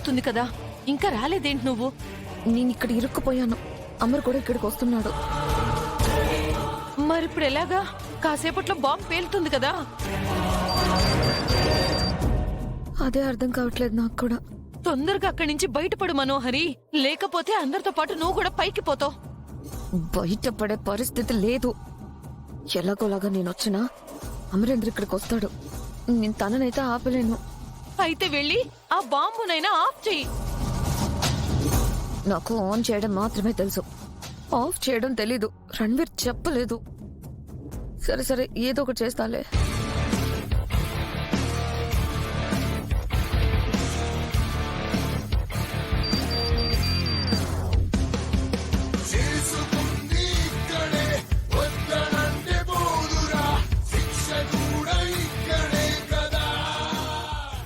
అవుతుంది కదా, ఇంకా రాలేదేంటి నువ్వు? నేను ఇక్కడ ఇరుక్కుపోయాను. అమర్ కూడా ఇక్కడికి వస్తున్నాడు. మరిప్పుడు ఎలాగా? కాసేపట్లో బాంబు పేలుతుంది కదా. అదే అర్థం కావట్లేదు నాకు కూడా. తొందరగా అక్కడి నుంచి బయటపడు మనోహరి, లేకపోతే అందరితో పాటు నువ్వు కూడా పైకి పోతావు. బయటపడే పరిస్థితి లేదు. ఎలాగోలాగా నేను వచ్చినా అమరేంద్ర ఇక్కడికి వస్తాడు. నేను తననైతే ఆపలేను. అయితే వెళ్ళి ఆ బాంబునైనా ఆఫ్ చెయ్యి. నాకు ఆన్ చేయడం మాత్రమే తెలుసు, ఆఫ్ చేయడం తెలీదు. రణ్వీర్ చెప్పలేదు. సరే సరే, ఏదో ఒకటి చేస్తాలే.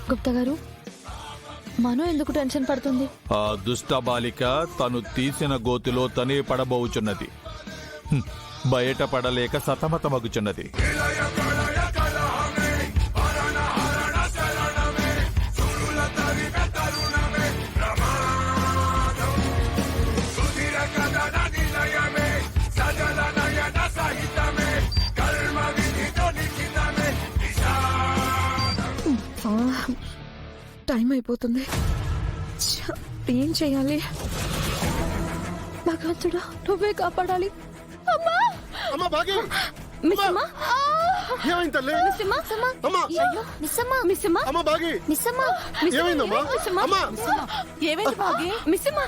గుప్తా గారు, మనో ఎందుకు టెన్షన్ పడుతుంది? ఆ దుష్ట బాలిక తను తీసిన గోతిలో తనే పడబోచున్నది. బయట పడలేక సతమతమగుచున్నది. టైం అయిపోతుంది. ఏం చెయ్యాలి? భగవంతుడా, నువ్వే కాపాడాలి. అమ్మా! అమ్మా భాగ్య! మిస్సమ్మ! ఏమైంది తల్లి? మిస్సమ్మ! అమ్మా! అయ్యో, మిస్సమ్మ! మిస్సమ్మ! అమ్మా భాగ్య! మిస్సమ్మ! ఏమైందమ్మా? అమ్మా! ఏమైంది బాగి? మిస్సమ్మ!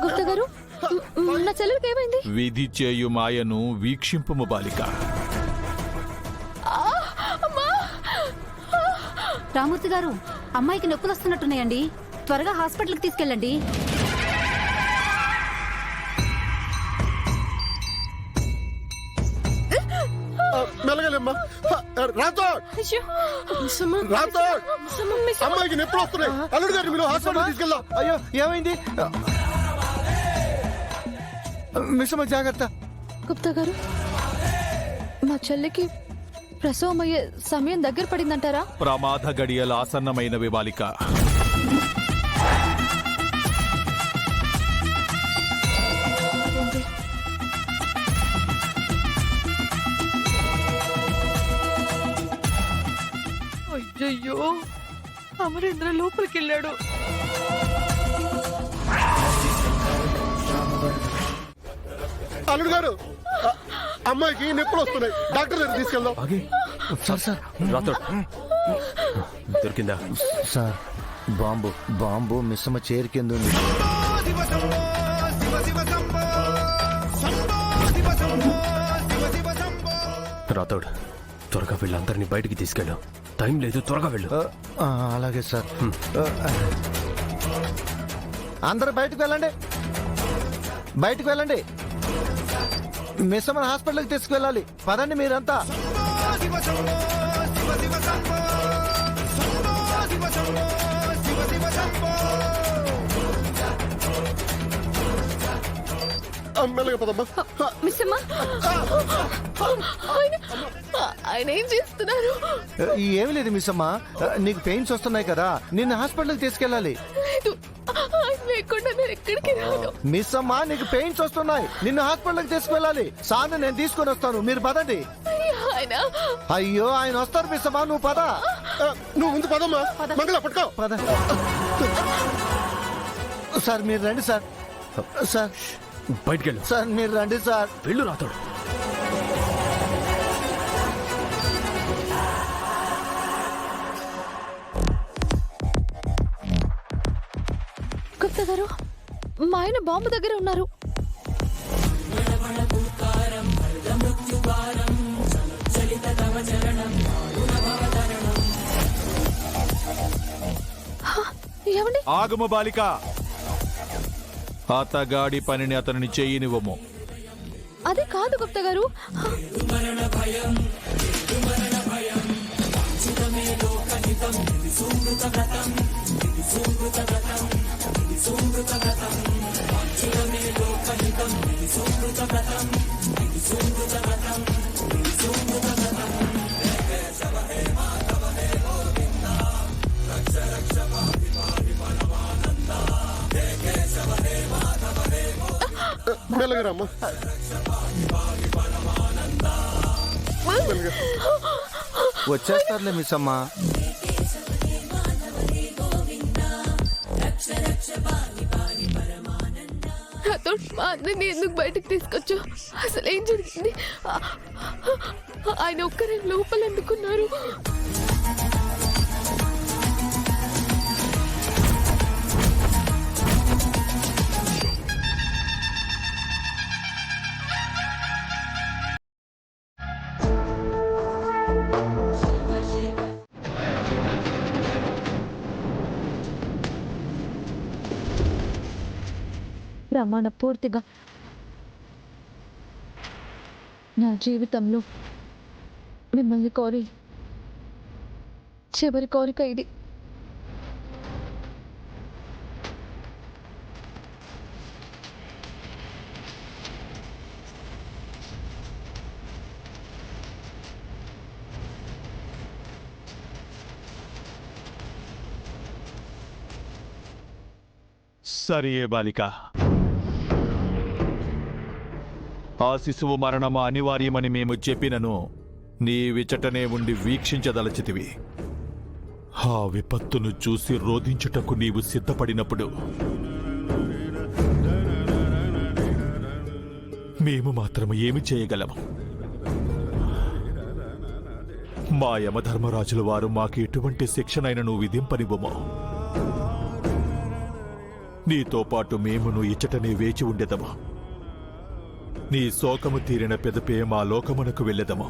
గుప్తా గారు, నా చెల్లెలికి ఏమైంది? విధి చేయు మాయను వీక్షింపుము బాలిక. రామూర్తి గారు, అమ్మాయికి నొప్పులు వస్తున్నట్టున్నాయండి. త్వరగా హాస్పిటల్కి తీసుకెళ్ళండి. మెలగలేమ్మా. రాథోడ్! రాథోడ్! అమ్మాయికి నొప్పులు వస్తున్నాయి. అల్లుడు గారు మీరు హాస్పిటల్ తీసుకెళ్దాం. అయ్యో, ఏమైంది? మిస్సమ్మ జాగ్రత్త. గుప్తా గారు, మా చెల్లికి ప్రసవం అయ్యే సమయం దగ్గర పడిందంటారా? ప్రమాద గడియల ఆసన్నమైనవి బాలిక. అయ్యయ్యో, అమరేంద్ర లోపలికి వెళ్ళాడు. అల్లుడు గారు, అమ్మాయికి నొప్పులు వస్తున్నాయి. డాక్టర్ దగ్గర తీసుకెళ్దాం. సార్ సార్, రాథోడ్ దొరికిందా? సార్, బాంబు మిస్సమ్మ చైర్ కింద ఉంది. రాథోడ్, త్వరగా వీళ్ళందరినీ బయటికి తీసుకెళ్ళు. టైం లేదు, త్వరగా వెళ్ళు. అలాగే సార్. అందరూ బయటకు వెళ్ళండి, బయటకు వెళ్ళండి. మిస్సమ్మ హాస్పిటల్కి తీసుకువెళ్ళాలి. పదండి మీరంతా. మెల్లగా పదమ్మా. మిస్సమ్మ! ఆయన ఏం చేస్తున్నారు? ఏమి లేదు మిస్సమ్మ, నీకు పెయిన్స్ వస్తున్నాయి కదా, నిన్ను హాస్పిటల్కి తీసుకెళ్ళాలి. లేకుండా నేను ఎక్కడికి రాను. మిస్సమ్మ, నీకు పెయిన్స్ వస్తున్నాయి, నిన్ను హాస్పిటల్కి తీసుకువెళ్ళాలి. సార్ నేను తీసుకొని వస్తాను, మీరు పదండి. అయ్యో, ఆయన వస్తారు మిస్సమ్మ, నువ్వు పద. నువ్వు ముందు పదమ్మా. మంగళ పట్టుకో. పద. సార్ మీరు రండి సార్. సార్ బయటికి వెళ్ళు. సార్ మీరు రండి సార్. వెళ్ళు రాథోడ్. గుప్తా గారు, మా ఆయన బాంబు దగ్గర ఉన్నారు. ఏమండి? ఆగుము బాలిక. అతగాడి పనిని అతనిని చేయనివ్వము. అదే కాదు గుప్తా గారు. మెల్లగా రమ్మా. మెల్లగా. వచ్చేస్తారులే మిస్ అమ్మా. రాథోడ్, మా అందరిని ఎందుకు బయటకు తీసుకొచ్చు? అసలు ఏం జరిగింది? ఆయన ఒక్కరే లోపల ఎందుకున్నారు? ప్రమాణ పూర్తిగా నా జీవితంలో మిమ్మల్ని కోరి చివరి కోరిక ఇది. సరే బాలిక, ఆ శిశువు మరణము అనివార్యమని మేము చెప్పినను నీవిచటనే ఉండి వీక్షించదలచితివి. ఆ విపత్తును చూసి రోధించుటకు నీవు సిద్ధపడినప్పుడు మేము మాత్రం ఏమి చేయగలము? మా యమధర్మరాజుల వారు మాకు ఎటువంటి శిక్షనైనను విధింపనివ్వము. నీతో పాటు మేమును ఇచ్చటనే వేచి ఉండెదము. నీ శోకము తీరిన పెదపే మా లోకమునకు వెళ్ళెదము.